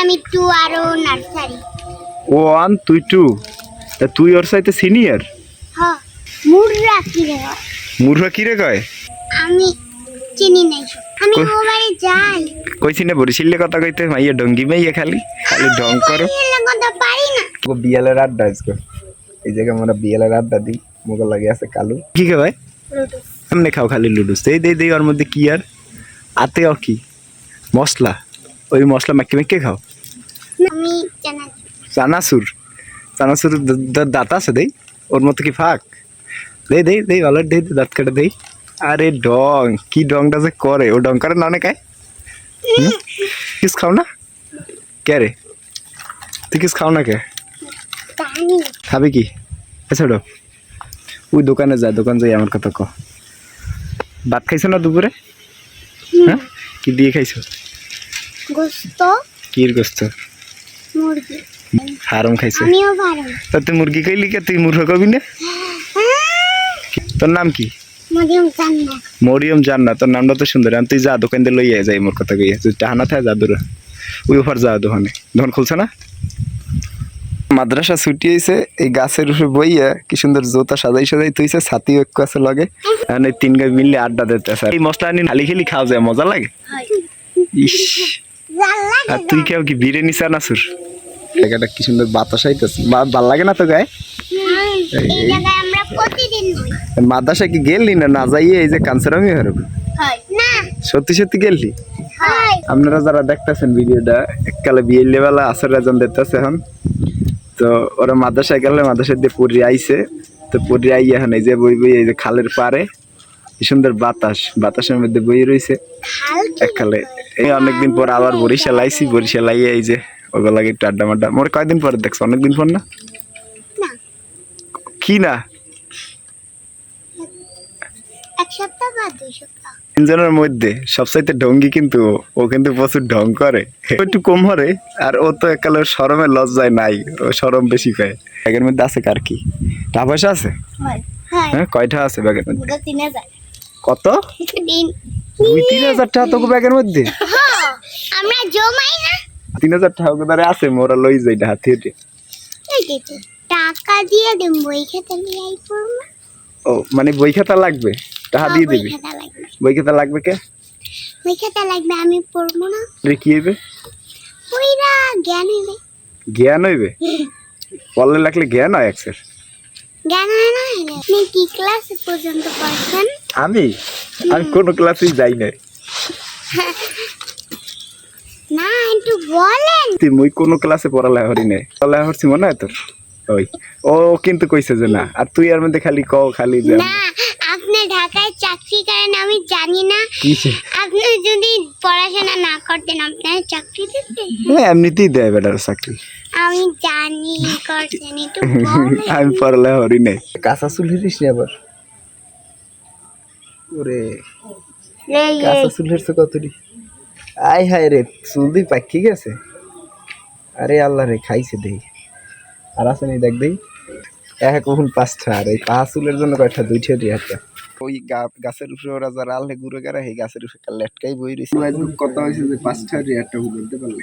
আমি 2 আর ও নার্সারি। ও 1 তুই 2, তা তুই ওর সাথে সিনিয়র? হ্যাঁ, মুররা কি রে? মুরহা কি রে কয়? আমি চিনি নাই, আমি ওবারে যাই। কইছি না বরিশালে কথা কইতে, মাইয়া ডঙ্গি মাইয়া খালি খালি ঢং করো। আমি কথা পারি না। ও বিয়ালের আড্ডা আজকে এই জায়গায় আমরা বিয়ালের আড্ডা দিই, মোগল লাগে আছে কালু। কি কে ভাই? লুডুস। সামনে খাও খালি লুডুস, এই দেই দেই ওর মধ্যে কি আর আতে ও কি মশলা, ওই মশলা মাখে মাখে খাও। আমি জানা চানাচুর, চানাচুর দাঁত আছে দেই ওর মধ্যে কি ফাঁক, দেই দেই দেই ভালো দেই দাঁত কেটে দেই। আরে ডং, কি ডংটা যে করে, ও ডং করে না অনেকায়। কিস খাও না কে রে? তুই কিস খাও না কে? জানি। খাবি কি? এছাড়ো ওই দোকানে যা, দোকান যাই আমার কথা ক। ভাত খাইছো না দুপুরে? হ্যাঁ, কি দিয়ে খাইছো? গোস্ত, কির গোস্ত? মুরগি। হারম খাইছো? আমিও পারো। তা তুই মুরগি খাইলি কে? তুই মুরগা কবি না? তোর নাম কি? মরিয়ম জান্নাত। মরিয়ম জান্নাত, তোর নামটা তো সুন্দর। তুই যা দোকান দিয়ে লইয়া যাই, মোর কথা কইয়া তুই টাহানা থাকে যা দূরে, ওই ওপার যা দোকানে, দোকান খুলছে না। মাদ্রাসা ছুটি হয়েছে, এই গাছের উপরে বইয়া কি সুন্দর জোতা সাজাই সাজাই তুইছে, ছাতি এক আছে লগে, এখন এই 3 গাই মিললে আড্ডা দিতে। এই মশলা আনি খালি খালি খাওয়া যায়, মজা লাগে। ইস, আর তুই কেউ কি বিরিয়ানি চানাচুর, জায়গাটা কি সুন্দর বাতাস আইতেছে, ভাল লাগে না তো গায়ে? এই জায়গায় আমরা প্রতিদিন বই। মাদ্রাসা কি গেলি না না যাইয়ে এই যে কাঞ্চরামি হারব? না। সত্যি সত্যি গেলি? হয়। আপনারা যারা দেখতেছেন ভিডিওটা, এককালে বিয়ে লেবেলা আসর রাজন দেখতেছে এখন, তো ওরা মাদ্রাসায় গেলে মাদ্রাসায় দিয়ে পড়ি আইছে, তো পড়ি আই এখন এই যে বই বই এই যে খালের পারে কি সুন্দর বাতাস, বাতাসের মধ্যে বই রয়েছে এককালে। এই অনেকদিন পর আবার বরিশাল আইছি, বরিশাল আইয়ে এই যে ওগুলো একটু আড্ডা মাড্ডা। মোর কয়দিন পরে দেখছো? অনেকদিন পর না? কি না, 1 সপ্তাহ বা 2 সপ্তাহ। 3 জনের মধ্যে সবচাইতে ঢঙ্গি কিন্তু ও, কিন্তু প্রচুর ঢং করে, একটু কম হরে। আর ও তো একালে শরমে লজ্জায় নাই, ও শরম বেশি পায়। ব্যাগের মধ্যে আছে কার কি টাকা পয়সা আছে? হ্যাঁ, কয়টা আছে ব্যাগের মধ্যে? 3000। কত? 2-3 হাজার টাকা তোকে ব্যাগের মধ্যে? আমরা জমাই না। 3 হাজার টাকা ধরে আছে, মোরা লই যাই হাতে হেঁটে। টাকা দিয়ে দেব, বই খেতে নিয়ে আই পড়বো। ও মানে বই খাতা লাগবে, টাকা দিয়ে দিবি? বই খাতা লাগবে কে? বই খাতা লাগবে, আমি পড়বো না। রে কি হইবে? ওইরা জ্ঞান হইবে। জ্ঞান হইবে? পড়লে লাগলে জ্ঞান হয় একসের? জ্ঞান হয় না। আপনি কি ক্লাস পর্যন্ত পড়ছেন? আমি কোনো ক্লাসেই যাই না। না, একটু বলেন। তুই মুই কোনো ক্লাসে পড়ালেখা করি নাই, পড়ালেখা করছি মনে হয় তোর? ওই ও কিন্তু কইছে যে না, আর তুই এর মধ্যে খালি কও খালি যে না, আপনি ঢাকায় চাকরি করেন, আমি জানি না। কিসে? আপনি যদি পড়াশোনা না করতেন, আপনার চাকরি দিতে? এমনিতেই দেয় বেটার চাকরি। আমি জানি করছেন, একটু বলেন। আমি পড়ালেখা করি নাই। কাঁচা চুল হিরিস নি আবার? ওরে কাঁচা চুল হিরছে কতটি, আয় হায় রে, চুল দিয়ে পাকি গেছে। আরে আল্লাহ রে, খাইছে দেই। আর আছে নি দেখ দেই, এক কখন 5টা, আর এই পাঁচ চুলের জন্য কয়টা 2টা দিয়ে হাতে। ওই গাছের উপরে ওরা যারা আলে ঘুরে গেরা, এই গাছের উপরে লেটকাই বই রয়েছে। কথা হয়েছে যে 5টা রিয়ারটা ঘুরতে পারলে